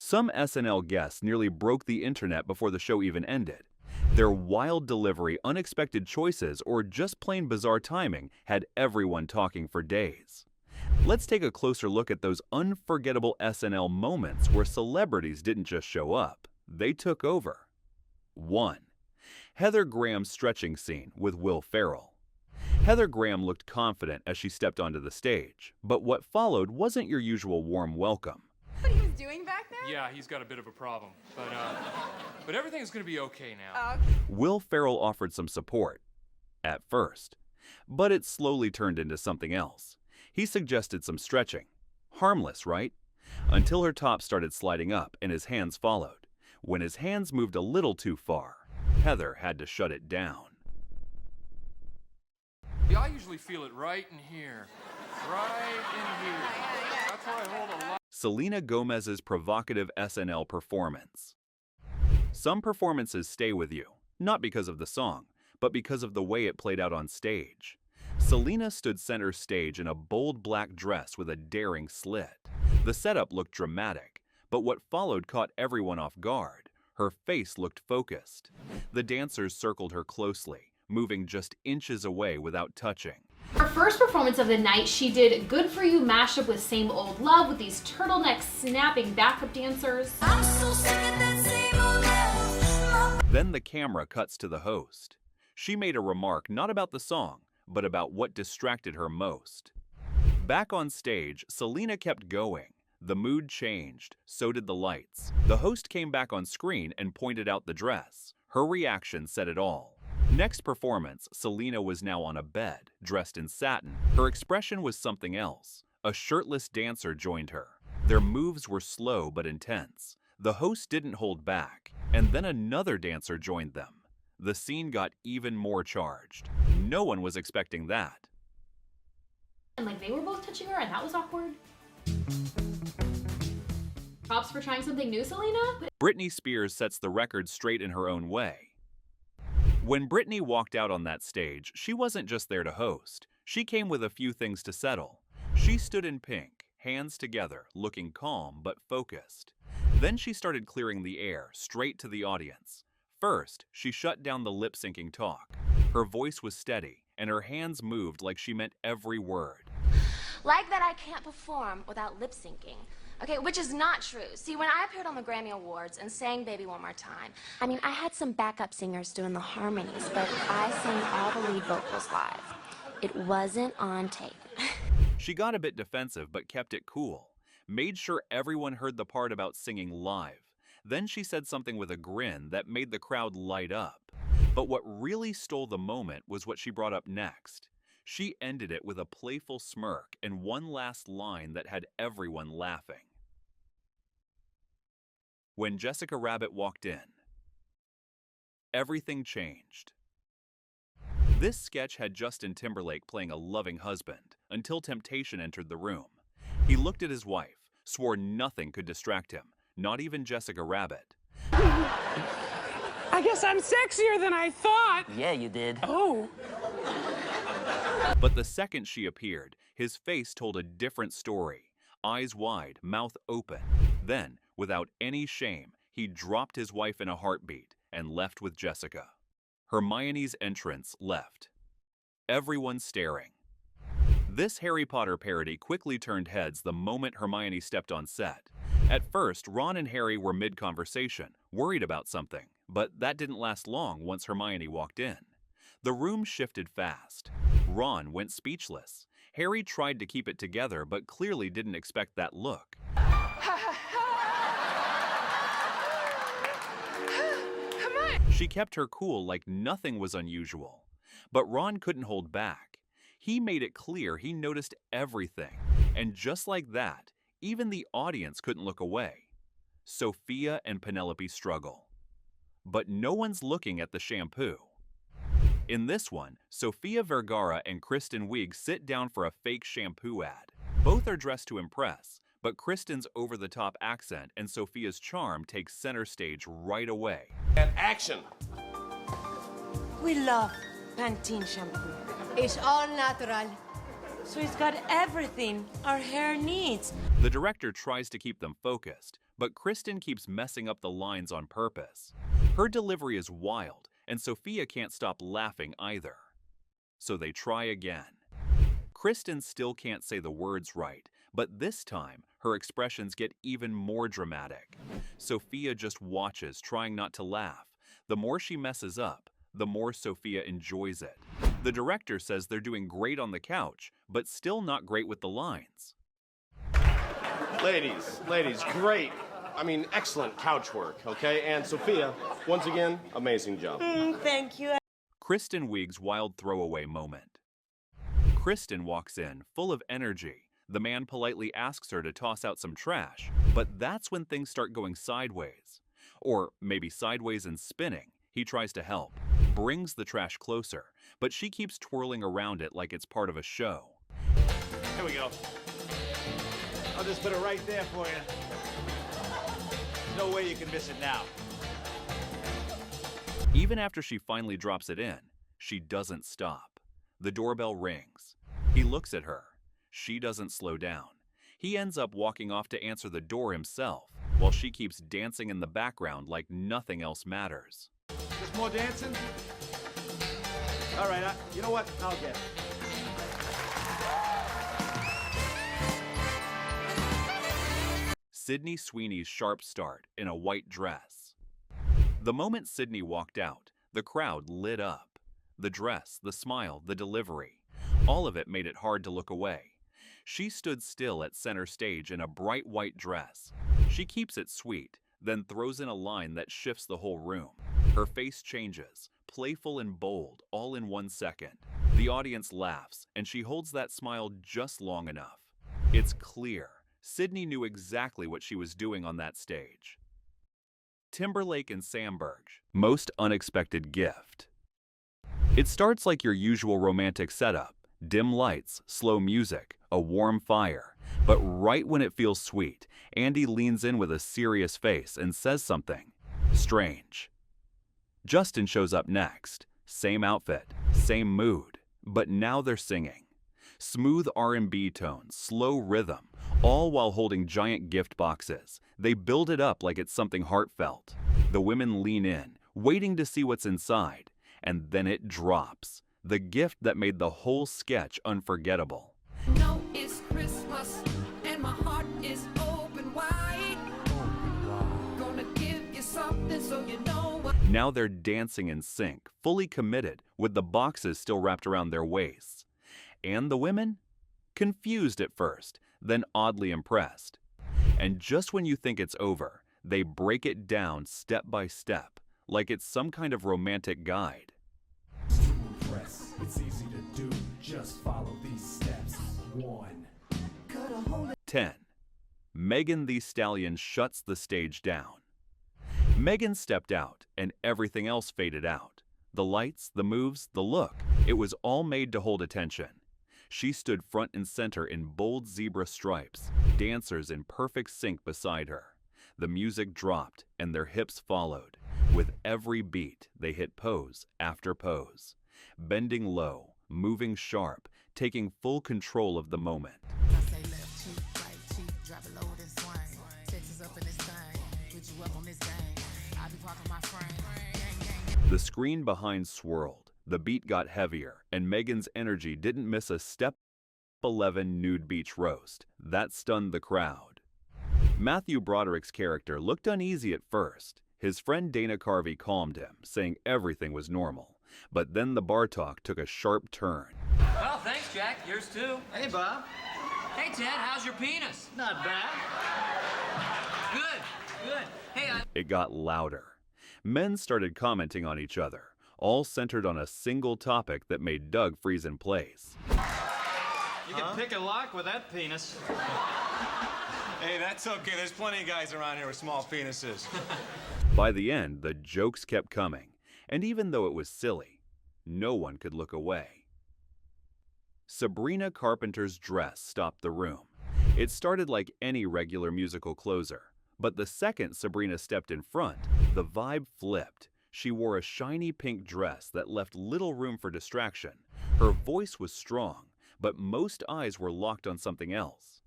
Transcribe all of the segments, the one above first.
Some SNL guests nearly broke the internet before the show even ended. Their wild delivery, unexpected choices, or just plain bizarre timing had everyone talking for days. Let's take a closer look at those unforgettable SNL moments where celebrities didn't just show up, they took over. 1. Heather Graham's stretching scene with Will Ferrell. Heather Graham looked confident as she stepped onto the stage, but what followed wasn't your usual warm welcome. What he was doing back there? Yeah, he's got a bit of a problem, but everything's gonna be okay now. Oh, Will Ferrell offered some support, at first, but it slowly turned into something else. He suggested some stretching. Harmless, right? Until her top started sliding up and his hands followed. When his hands moved a little too far, Heather had to shut it down. Yeah, I usually feel it right in here. Right in here. That's where I hold a lot. Selena Gomez's provocative SNL performance. Some performances stay with you, not because of the song, but because of the way it played out on stage. Selena stood center stage in a bold black dress with a daring slit. The setup looked dramatic, but what followed caught everyone off guard. Her face looked focused. The dancers circled her closely, moving just inches away without touching. Her first performance of the night, she did Good For You mashup with Same Old Love with these turtleneck snapping backup dancers. I'm so sick of that same old love. Then the camera cuts to the host. She made a remark not about the song, but about what distracted her most. Back on stage, Selena kept going. The mood changed, so did the lights. The host came back on screen and pointed out the dress. Her reaction said it all. Next performance, Selena was now on a bed, dressed in satin. Her expression was something else. A shirtless dancer joined her. Their moves were slow but intense. The host didn't hold back, and then another dancer joined them. The scene got even more charged. No one was expecting that. And like they were both touching her and that was awkward. Props for trying something new, Selena. Britney Spears sets the record straight in her own way. When Britney walked out on that stage, she wasn't just there to host. She came with a few things to settle. She stood in pink, hands together, looking calm but focused. Then she started clearing the air, straight to the audience. First, she shut down the lip-syncing talk. Her voice was steady, and her hands moved like she meant every word. Like that I can't perform without lip syncing. Okay, which is not true. See, when I appeared on the Grammy Awards and sang Baby One More Time, I had some backup singers doing the harmonies, but I sang all the lead vocals live. It wasn't on tape. She got a bit defensive but kept it cool. Made sure everyone heard the part about singing live. Then she said something with a grin that made the crowd light up. But what really stole the moment was what she brought up next. She ended it with a playful smirk and one last line that had everyone laughing. When Jessica Rabbit walked in, everything changed. This sketch had Justin Timberlake playing a loving husband until temptation entered the room. He looked at his wife, swore nothing could distract him, not even Jessica Rabbit. I guess I'm sexier than I thought. Yeah, you did. Oh. But the second she appeared, his face told a different story. Eyes wide, mouth open. Then, without any shame, he dropped his wife in a heartbeat and left with Jessica. Hermione's entrance left. Everyone staring. This Harry Potter parody quickly turned heads the moment Hermione stepped on set. At first, Ron and Harry were mid-conversation, worried about something, but that didn't last long once Hermione walked in. The room shifted fast. Ron went speechless. Harry tried to keep it together, but clearly didn't expect that look. She kept her cool like nothing was unusual. But Ron couldn't hold back. He made it clear he noticed everything. And just like that, even the audience couldn't look away. Sophia and Penelope struggle. But no one's looking at the shampoo. In this one, Sofia Vergara and Kristen Wiig sit down for a fake shampoo ad. Both are dressed to impress, but Kristen's over-the-top accent and Sophia's charm take center stage right away. And action! We love Pantene shampoo. It's all natural. So it's got everything our hair needs. The director tries to keep them focused, but Kristen keeps messing up the lines on purpose. Her delivery is wild, and Sophia can't stop laughing either. So they try again. Kristen still can't say the words right, but this time her expressions get even more dramatic. Sophia just watches, trying not to laugh. The more she messes up, the more Sophia enjoys it. The director says they're doing great on the couch, but still not great with the lines. Ladies, great. I mean, excellent couch work, okay? And Sophia, once again, amazing job. Thank you. Kristen Wiig's wild throwaway moment. Kristen walks in, full of energy. The man politely asks her to toss out some trash, but that's when things start going sideways. Or maybe sideways and spinning. He tries to help, brings the trash closer, but she keeps twirling around it like it's part of a show. Here we go. I'll just put it right there for you. No way you can miss it now. Even after she finally drops it in, she doesn't stop. The doorbell rings. He looks at her. She doesn't slow down. He ends up walking off to answer the door himself, while she keeps dancing in the background like nothing else matters. Just more dancing? All right, you know what? I'll get it. Sydney Sweeney's sharp start in a white dress. The moment Sydney walked out, the crowd lit up. The dress, the smile, the delivery. All of it made it hard to look away. She stood still at center stage in a bright white dress. She keeps it sweet, then throws in a line that shifts the whole room. Her face changes, playful and bold, all in 1 second. The audience laughs, and she holds that smile just long enough. It's clear. Sydney knew exactly what she was doing on that stage. Timberlake and Samberg, most unexpected gift. It starts like your usual romantic setup. Dim lights, slow music, a warm fire. But right when it feels sweet, Andy leans in with a serious face and says something strange. Justin shows up next. Same outfit, same mood, but now they're singing. Smooth R&B tones, slow rhythm, all while holding giant gift boxes. They build it up like it's something heartfelt. The women lean in, waiting to see what's inside, and then it drops. The gift that made the whole sketch unforgettable. No, it's Christmas, and my heart is open wide. Gonna give you something so you know what. Now they're dancing in sync, fully committed, with the boxes still wrapped around their waists. And the women? Confused at first, then oddly impressed. And just when you think it's over, they break it down step by step, like it's some kind of romantic guide. It's easy to do, just follow these steps. 1. 10. Megan Thee Stallion shuts the stage down. Megan stepped out, and everything else faded out. The lights, the moves, the look, it was all made to hold attention. She stood front and center in bold zebra stripes, dancers in perfect sync beside her. The music dropped, and their hips followed. With every beat, they hit pose after pose. Bending low, moving sharp, taking full control of the moment. The screen behind swirled, the beat got heavier, and Megan's energy didn't miss a step. 11 nude beach roast. That stunned the crowd. Matthew Broderick's character looked uneasy at first. His friend Dana Carvey calmed him, saying everything was normal. But then the bar talk took a sharp turn. Well, thanks, Jack. Yours too. Hey, Bob. Hey, Ted. How's your penis? Not bad. Good. Hey, It got louder. Men started commenting on each other, all centered on a single topic that made Doug freeze in place. You can pick a lock with that penis. Hey, that's okay. There's plenty of guys around here with small penises. By the end, the jokes kept coming, and even though it was silly, no one could look away. Sabrina Carpenter's dress stopped the room. It started like any regular musical closer, but the second Sabrina stepped in front, the vibe flipped. She wore a shiny pink dress that left little room for distraction. Her voice was strong, but most eyes were locked on something else.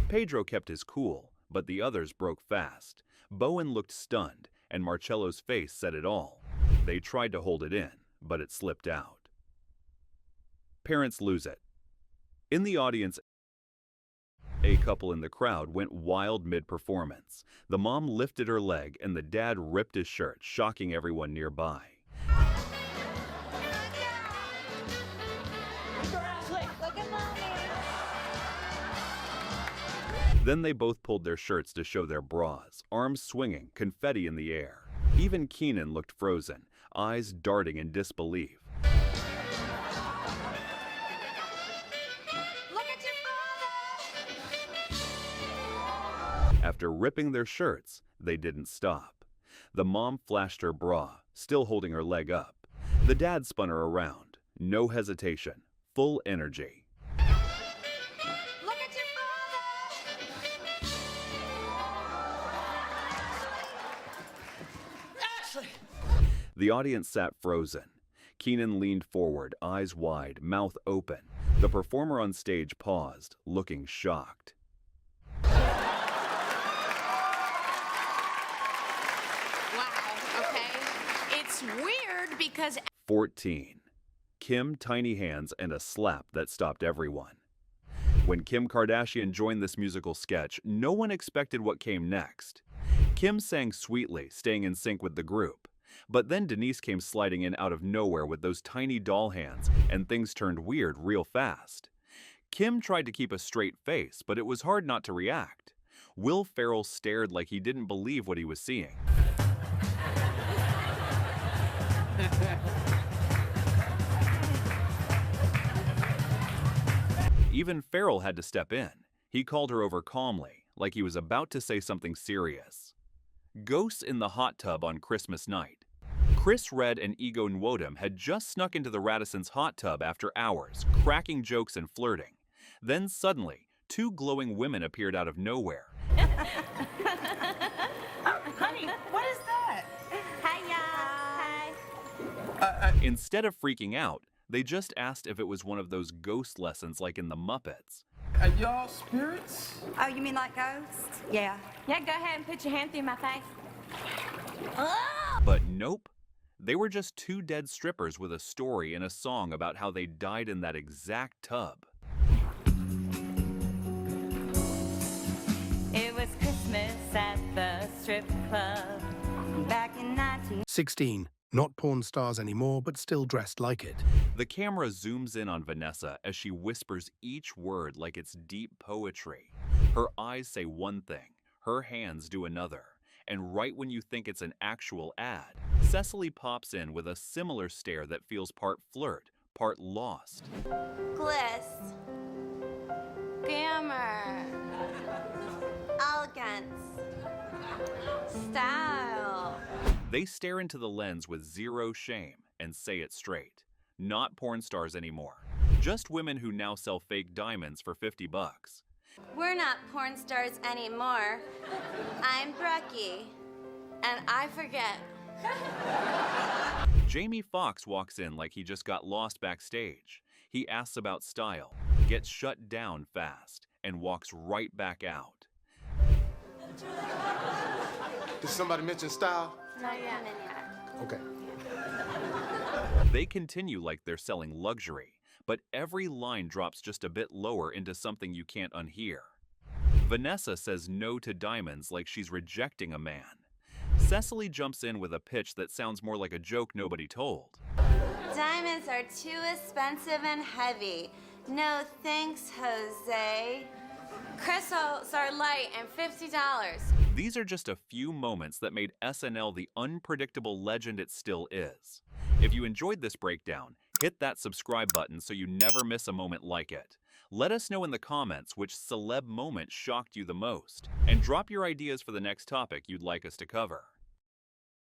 Pedro kept his cool, but the others broke fast. Bowen looked stunned, and Marcello's face said it all. They tried to hold it in, but it slipped out. Parents lose it. In the audience, a couple in the crowd went wild mid-performance. The mom lifted her leg and the dad ripped his shirt, shocking everyone nearby. Then they both pulled their shirts to show their bras, arms swinging, confetti in the air. Even Keenan looked frozen, eyes darting in disbelief. After ripping their shirts, they didn't stop. The mom flashed her bra, still holding her leg up. The dad spun her around. No hesitation, full energy. Look at your father! Ashley! The audience sat frozen. Keenan leaned forward, eyes wide, mouth open. The performer on stage paused, looking shocked. It's weird because 14. Kim, tiny hands, and a slap that stopped everyone. When Kim Kardashian joined this musical sketch, no one expected what came next. Kim sang sweetly, staying in sync with the group. But then Denise came sliding in out of nowhere with those tiny doll hands, and things turned weird real fast. Kim tried to keep a straight face, but it was hard not to react. Will Ferrell stared like he didn't believe what he was seeing. Even Ferrell had to step in. He called her over calmly, like he was about to say something serious. Ghosts in the hot tub on Christmas night. Chris Redd and Ego Nwodim had just snuck into the Radisson's hot tub after hours, cracking jokes and flirting. Then suddenly, two glowing women appeared out of nowhere. Honey, what is that? Hi, y'all. Hi. Instead of freaking out, they just asked if it was one of those ghost lessons like in the Muppets. Are y'all spirits? Oh, you mean like ghosts? Yeah. Yeah, go ahead and put your hand through my face. But nope. They were just two dead strippers with a story and a song about how they died in that exact tub. It was Christmas at the strip club back in 16. Not porn stars anymore, but still dressed like it. The camera zooms in on Vanessa as she whispers each word like it's deep poetry. Her eyes say one thing, her hands do another. And right when you think it's an actual ad, Cecily pops in with a similar stare that feels part flirt, part lost. Gliss. Glamour. Elegance. Style. They stare into the lens with zero shame and say it straight. Not porn stars anymore. Just women who now sell fake diamonds for $50. We're not porn stars anymore. I'm Brecky. And I forget. Jamie Foxx walks in like he just got lost backstage. He asks about style, gets shut down fast, and walks right back out. Did somebody mention style? Not yet. Okay. They continue like they're selling luxury, but every line drops just a bit lower into something you can't unhear. Vanessa says no to diamonds like she's rejecting a man. Cecily jumps in with a pitch that sounds more like a joke nobody told. Diamonds are too expensive and heavy. No thanks, Jose. Crystals are light and $50. These are just a few moments that made SNL the unpredictable legend it still is. If you enjoyed this breakdown, hit that subscribe button so you never miss a moment like it. Let us know in the comments which celeb moment shocked you the most, and drop your ideas for the next topic you'd like us to cover.